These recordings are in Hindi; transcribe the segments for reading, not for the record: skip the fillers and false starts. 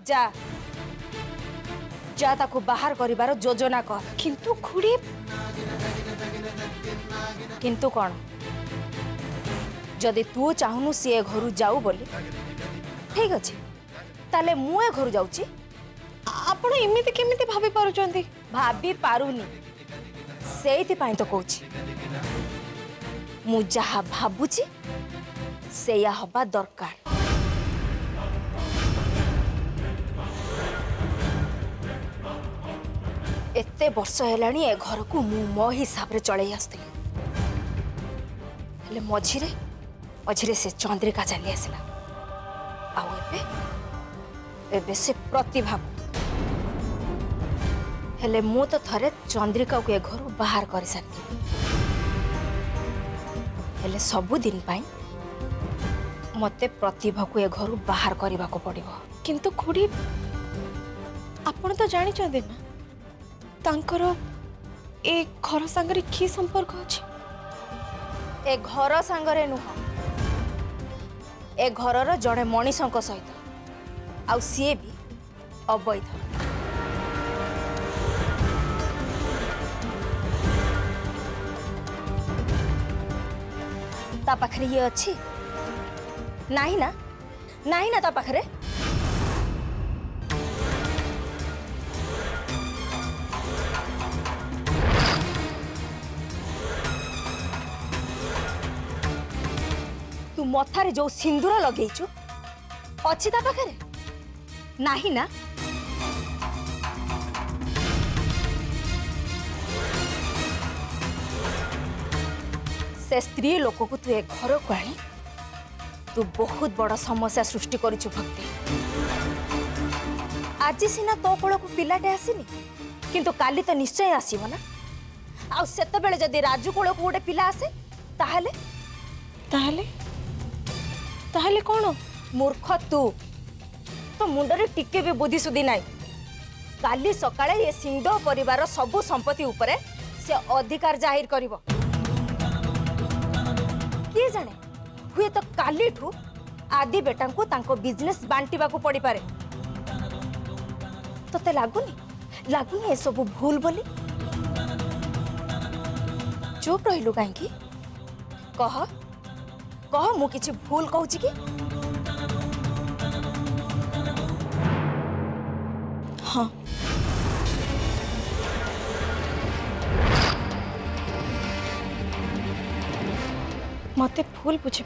जा जा ताको बाहर करिवार योजना कर। किंतु खुड़ी किंतु कौन जदि तू चाहूनु सी ए घर जाऊ बोली ठीक अच्छे ताले मु ए घर जाऊची। आपण एमिति केमिति भाबी पारुचंती? भाभी पारुनी सेइथि पाई तो कहूची मु जहा भाबुची सेया हबा दरकार। एते वर्ष हेलानी ए घर को मु मो हिसाब रे चले आस्ती हेले मझिरे मझिरे से चंद्रिका चली आसला आउ एबे से प्रतिभा हेले मु तो थरे चंद्रिका को ए घर बाहर कर सारी हेले सबु दिन पाई मते प्रतिभा को ए घर बाहर करने को पड़िबो। किंतु खुड़ी आपण तो जानी चंदे ना तांकर ए घर संगरे की संपर्क अछि? ए घर संगरे नुह ए घरर जड़े मनीषक सहित आउ सीए भी अवैध। ता पाखरे ये अच्छी नहीं ना ता पाखरे तू मथारे जो सिंदूर लगेचु अच्छी ता पाखरे नहीं ना? से स्त्री लोक को तू ए घर को आनी तू बहुत बड़ समस्या सृष्टि करिछु भक्ति। आज सीना तो कोल को पिलाटे आसीनी किंतु काली तो निश्चय आसीबो ना। आ सेते बेले जदी राजू कोल को गोटे पिला आसे ताहले ताहले ताहले कोन? मूर्ख तू तो मुंडरे टिके भी बुद्धि सुधी नाई। काली सकाळे ये सिंधो परिवार सबु संपत्ति उपरे से अधिकार जाहिर करिवो। किए जाने हुए तो काली ठू आदि बेटा को तांको बिजनेस बांटिबा को पड़ी पारे। तते लागुनी ए सब भूल बोली? चुप रहिलु काहेकि? कह कह मु किछि भूल कहूछि कि? हाँ मते भूल बुझे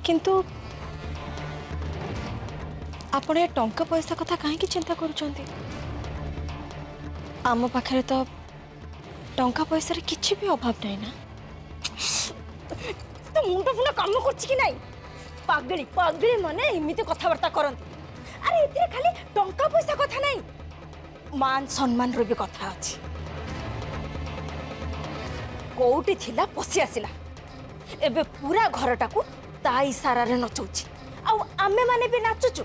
किंतु आपण ए टंका पैसा कथा काहे चिंता करूचंती? आम पाखरे तो टंका पैसा रे किछि भी अभाव नहीं ना। तो मुंडा फुला काम करछि कि नाही? पागली पागली माने एमिति कथावार्ता करंती। अरे इतरे खाली टंका पैसा कथा नाही मान सम्मान रो भी कथा अछि। कोउटी थिला पसी आसिला एबे पूरा घरटा को ता इशारा रे नचौछि आ आमे माने भी नाचुचु।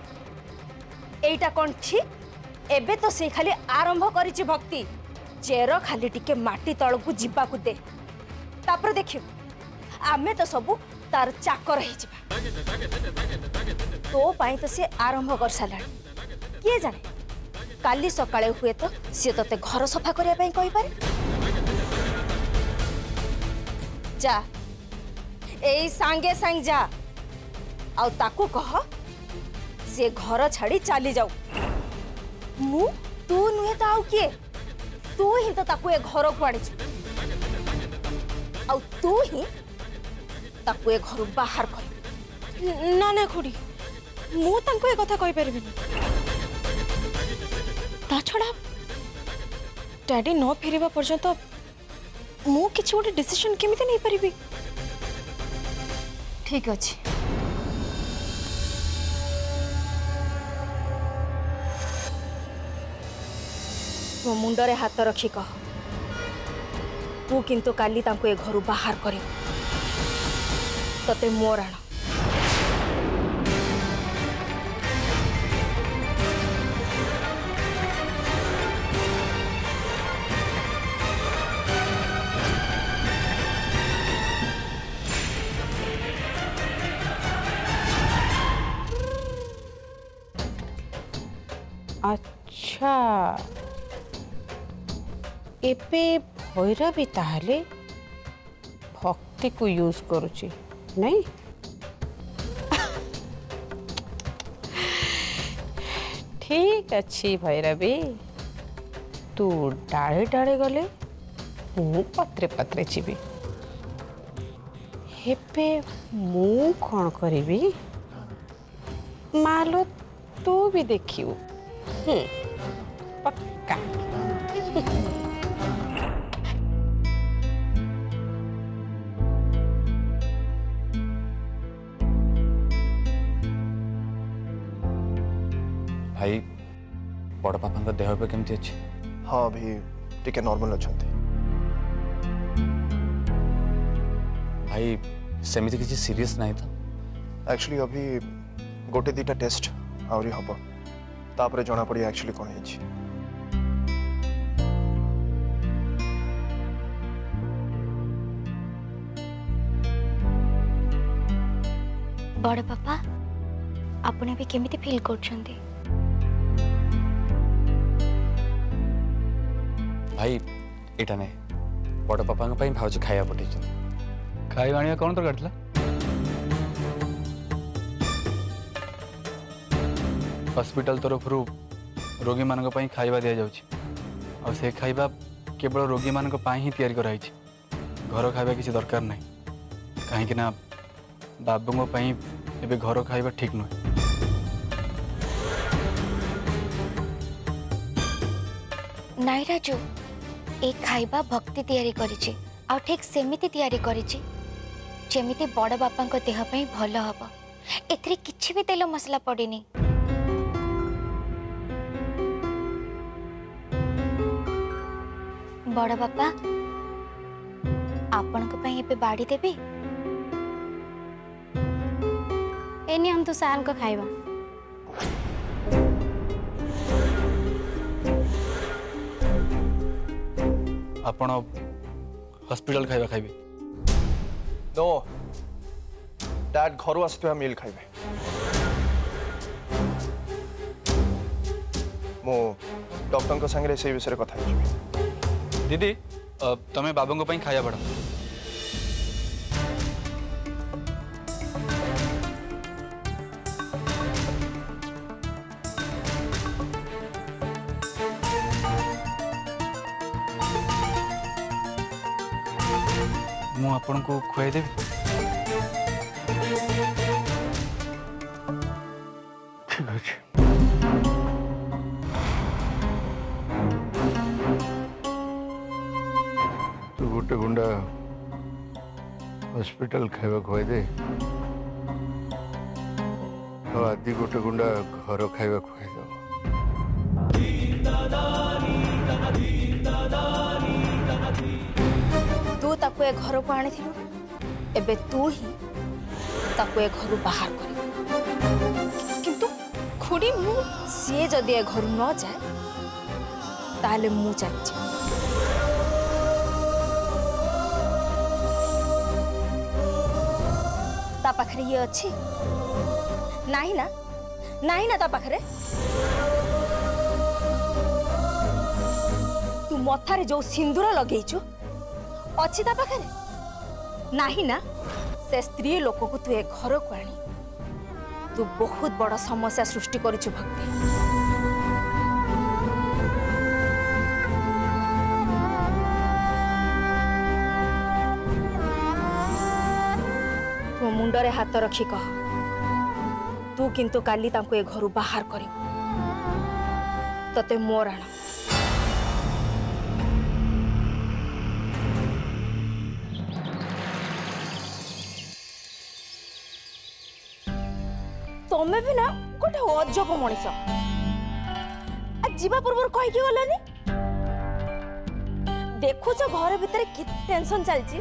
एइटा कोन ठीक? एबे तो से खाली आरंभ करिछि भक्ति। चेर खाली टिके माटी तळ को जिबा को दे तापर देखियो आमे तो सबु तार चाकर हे जिबा। तो पाई तो से आरंभ कर सालानी। किए जाने काली सकाळे हुए तो सी तते घर सफा करिया पई कहि पारे। जा ए सांगे सांग जा आउ ताकू कह से घर छाड़ी चली जाऊ। मु तू नुहे तो आउ किए? तू ही तो ताकू ए घर को आनी आउ तू ही ताकू ए घर बाहर कर। ना ना खुड़ी मु तांको ए कथा कहि परबिनी। ता छड़ा डैडी न फेरिबा पर्यंत मु किछि गोटे डिसीजन केमिति नहीं परिबी? ठीक अछि मो मुंडरे हाथ रखी कह तू किंतु काली तांको ए घर बाहर कर तते मोर आण। अच्छा एबे भैरवी ताहले भक्ति को यूज करुची नहीं ठीक अच्छी भैरवी तू डाले डाले गले मु पत्रे पत्रे जीवी हेबे मु कौन करी मालो तू भी देखियो पक्का भाई बड़ पापा देह पे केमती अच्छी? हाँ अभी टिके नॉर्मल अच्छा भाई सेमिति किसी सीरियस नहीं था? एक्चुअली अभी गोटे दीटा टेस्ट आहरी हम तापर जना पड़ी एक्चुअली कौन है। बड़ पापा आपने भी केमिति फील करछंती? भाई एटा नहीं बड़ पापा भाज खाया पठे खाଇବା ଆଣିବା कौन दरकार था? हॉस्पिटल तरफ रोगी मान खाଇବା दि जाउछि आ से खाଇବା केवल रोगी मान ही तैयारी कराई घर खाଇବା किसी दरकार नहीं कहीं ना बाबू एबे घर खाଇବା ठीक नुहे। नाई राजू ए खाଇବା भक्ति तैयारी करिछि आ ठीक सेमिति तैयारी करिछि जेमिति बड़ बापा को देह पई भल हबो एथरे किछि भी तेल मसला पड़ेनी। बड़ बापा आपण को पई एबे बाड़ी देबी एनी हम तो साल को खाइबा आपण हॉस्पिटल खाଇବା खाइबे? नो डैड घर आसुवा मिल खाइबे मो डॉक्टर को संगे से विषय कथा होइबे। दीदी तमे बाबू को खाଇବା पड़ा मु आपन को खुआई देबी? ठीक अछि। तू गोटे गुंडा हॉस्पिटल खाଇବା खुआई दे आदि गोटे गुंडा घर खाଇବା खुआई दो। तू ताको ए घर को आनी थिलु एबे तू ही ताको ए घर बाहर कर किंतु खुड़ी मु सी जदि ए घर न जाए ताले मु चली जाए। ता पाखरे ये अच्छी नहीं ना ता पाखरे तू मथारे जो सिंदूर लगेइछु अच्छी ता पाखरे नहीं ना से स्त्री लोक को तू ए घर को आनी तू बहुत बड़ समस्या सृष्टि करिछु भक्ति। तू मुंडरे हाथ रखी कह तू किंतु काली तांको ए घर बाहर करी तते मोर आना तमे भी ना गोटे अजब मनीष जीवा पूर्व कहीकि गलानी देखुच घर भितर केते टेंशन चलची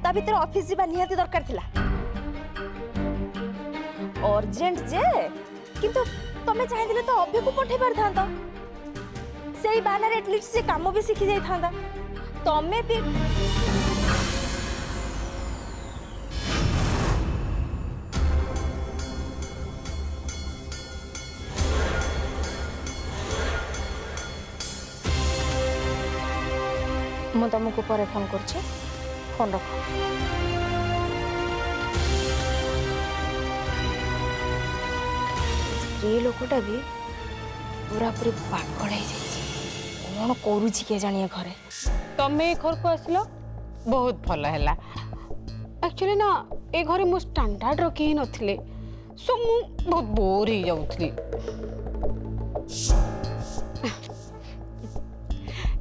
ता भितर ऑफिस जीवा निहाती दरकार थिला अर्जेंट जे किंतु तमे चाहि दिले तो अभी को पठे पार थांता सेही बानर एटलीस्ट से काम भी सीखी जाई थांता तमे भी ମୁଁ ତମକୁ ପରେ ଫୋନ୍ କରୁଛି ଫୋନ୍ ରଖ। ସ୍ତ୍ରୀ ଲୋକଟା ବି ପୁରାପୁରି ପାଗଳ ହେଇଯାଇଛି। କ'ଣ କରୁଛି କିଏ ଜାଣିଏ ଘରେ। तमे ए घर को आसिल बहुत भल है। एक्चुअली ना ए घरे मो स्टैंडर्ड रो केही नथिले, सो मु बहुत बोर ही जाउथली।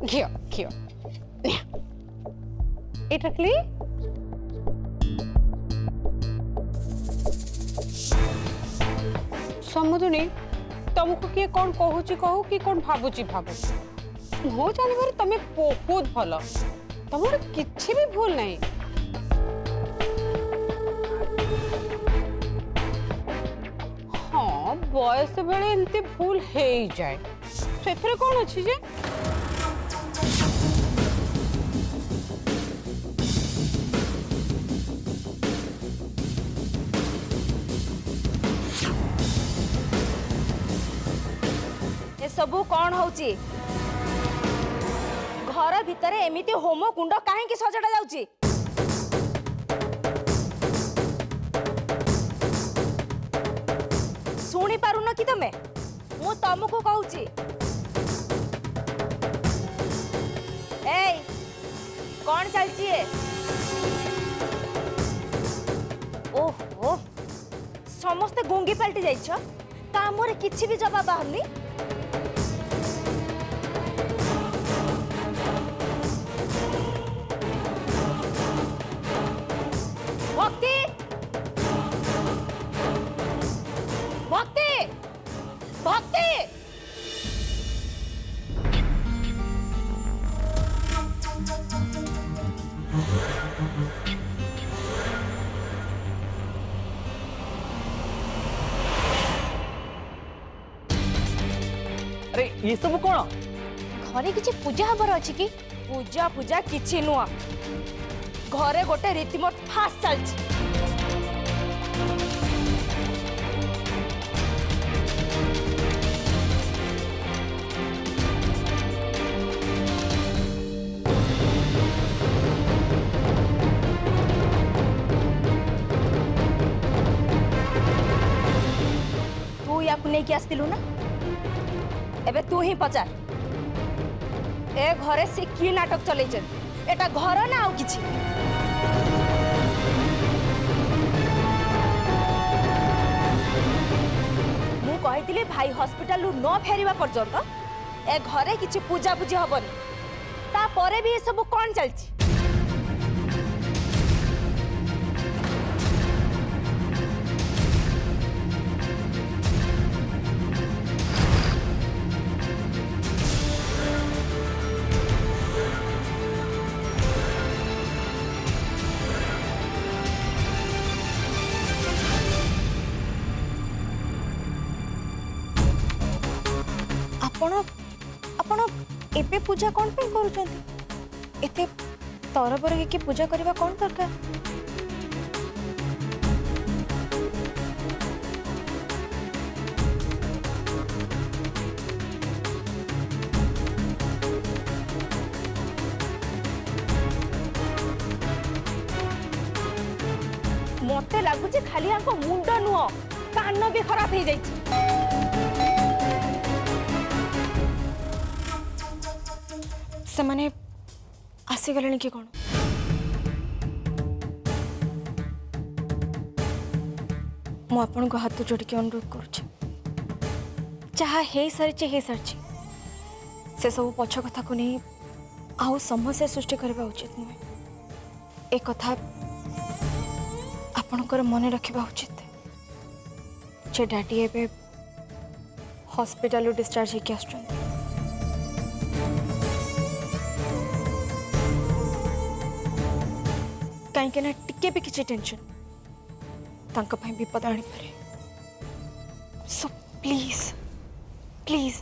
घियो घियो एटा क्ली समुदुनी तुमको किए कौन कहूची कहू कि कौन भाबुची भाबू मो जानवर तमे बहुत भल, तुम किसी भी भूल नहीं। हाँ बयस बेले एमती भूल हो जाए से कौन अच्छी जे ए सबू कौन होची घर भितर एमिति होम कुंड कहीं सजड़ा जाउची। शुणी पारुन कि तमे मु तुमको कहूची ए कौन चलची है। ओहो समस्ते गुंगी पलटि जाइछ काम रे किछि भी जवाब बाहरनी। भक्ति भक्ति भक्ति अरे ये सब कौन घरे किसी पूजा हबर अच्छी कि पूजा पूजा किछि नुआ घरे गोटे रीतिमत फास्ट चलछि। तू या नहीं कि आसलु ना एबे तू ही पचार ए घरे से की नाटक चलै एटा घर ना आउ किछि। मु कहिथिले भाई हॉस्पिटल न फेरिबा पर्यंत ए घरे किछि पूजा पूजी हबनी ता परे भी ए सब कोन चलछि। आपण एबे पूजा कौन पे करूछंती एते तरबर के पूजा करबा कौन दरकार। मते लागुचे खाली आंको मुंड नुह कान भी खराब हो जाइछि। से माने आसीगले कि कौन मु आपण को हाथ जोड़ के अनुरोध करुच्छे जहाँ हो सारी से सब पछ कथा को नहीं आउ समस्या सृष्टि करबा उचित नुहे। एक कथा आपणकर मन रखा उचित जे डैडी एबे हॉस्पिटल डिस्चार्ज होके आसुछंती। कहीं ना टिके भी किसी टेंशन तांका भाई विपद आनी पारे। सो प्लीज प्लीज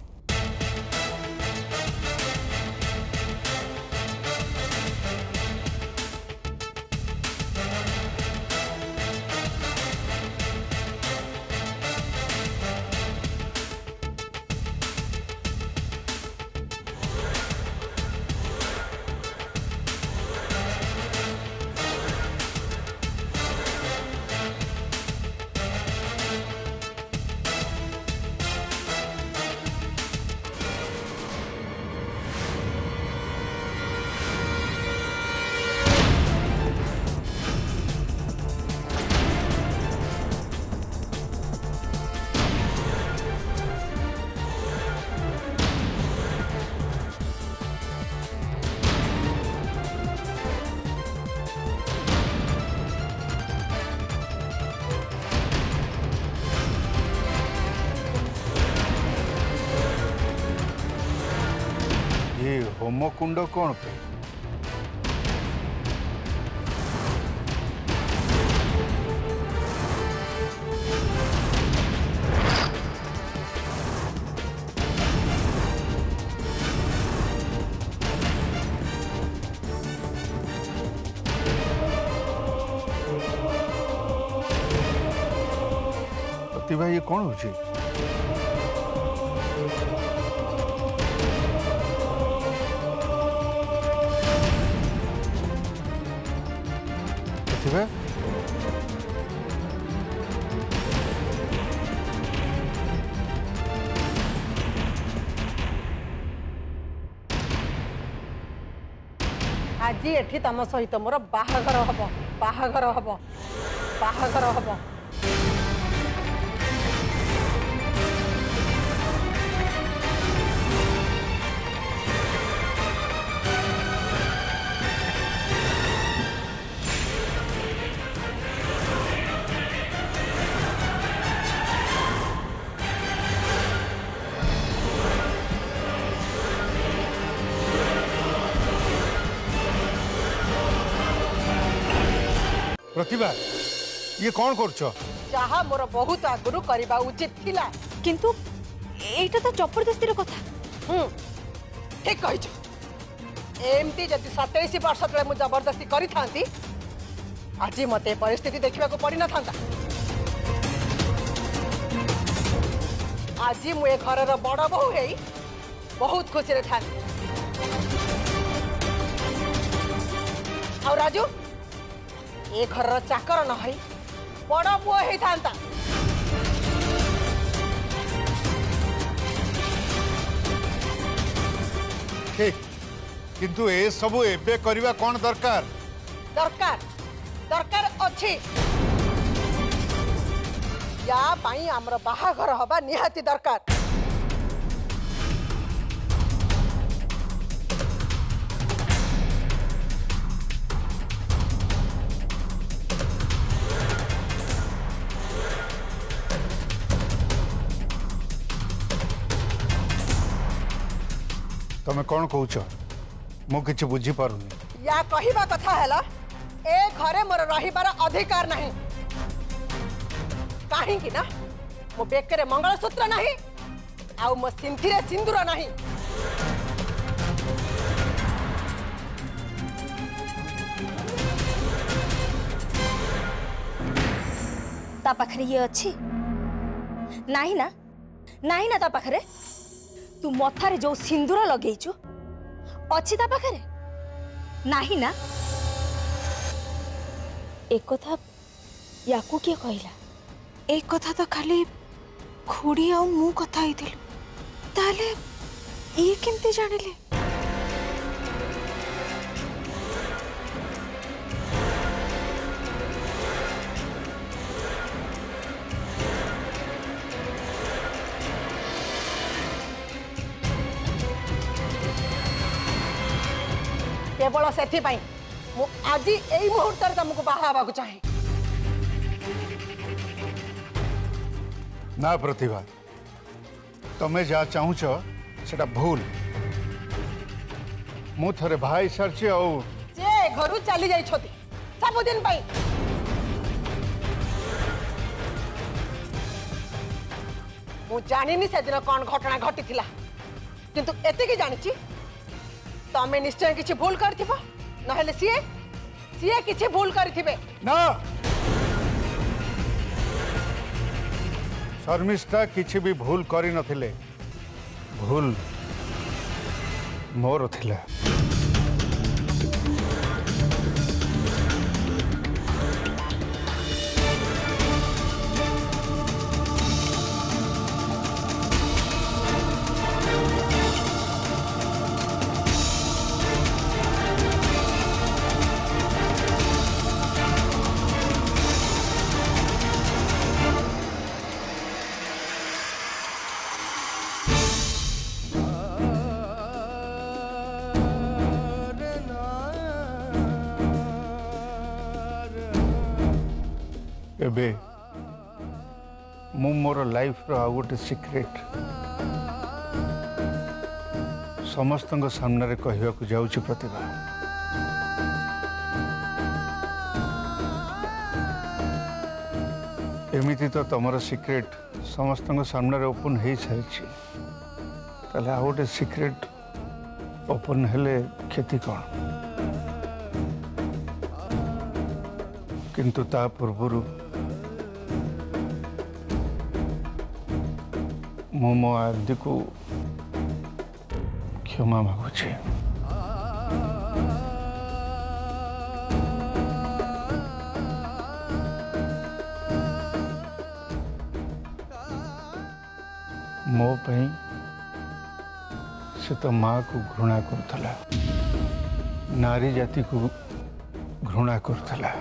होमकुंड कौन पे? प्रतिभा ये कौन हो? प्रतिभा आज एठी तम सहित मोर बाहागर हब बाहागर हब बाहागर हब। प्रतिभा ये कौन करछ? जहा मोर बहुत आगुरु करबा उचित थिला किंतु एटा तो जबरदस्ती कथा। ठीक कहिछ। एमती जदि 27 वर्ष तले मु जबरदस्ती करी थांती आज मते परिस्थिति देखिबा को पड़ी न थांता। आज मु ए घरर बड़ बहु हेई बहुत खुशी रे थांती। और राजू ए घर चाकर न है बड़ पुओ ही था। ठीक किंतु ए सबु एबे करबा कौन दरकार? दरकार दरकार अच्छी या पाई हमर बाहाघर हबा निहाती दरकार। तमे कौन कहूछ? मु किछ बुझी पारुनी। या कहिबा कथा हैला ए घरे मोर रहिबार अधिकार नहीं। काहे कि ना मो बेकरे मंगलसूत्र नहीं आउ मो सिंथिरे सिंदूर नहीं। ता पाखरे ये अच्छी नहीं ना? नहीं ना ता पाखरे? तू मथारे जो सिंदूर लगेइछु अच्छी ता पाखरे नहीं ना? एक कथा याकू किए कहला? एक कथा तो खाली खुड़ी आ मु कथा होइथिलु ताले ये केमते जानिले? केवल से आज यही मुहूर्त तुमको बाहा चाहे ना प्रतिभा तमें जहाँ चाहूच सेटा भूल। मु थरे भाई सारछि आ जे घर चली जाई सबुदिन मु जानिनी से दिन कौन घटना घटी थिला किंतु एतिकी जानिछि तमें निश्चय किछि भूल करथिबो नहेले सीए किछि भूल करथिबे ना। शर्मिष्ठा किछि भी भूल करी नथिले, भूल मोर थिला। एबे मु मोर लाइफ रो आ गोटे सिक्रेट समस्त सामने कहवाक जाऊँ प्रतिभा एमिति तो तुम सिक्रेट समस्त सामने ओपन हो सारी ताले आ गोटे सिक्रेट ओपन हेले क्षति कौन किंतु ता पूर्वर मो मो आदि को क्षमा मागुचे मो पई से तो माँ को घृणा करथला नारी जाति को घृणा करथला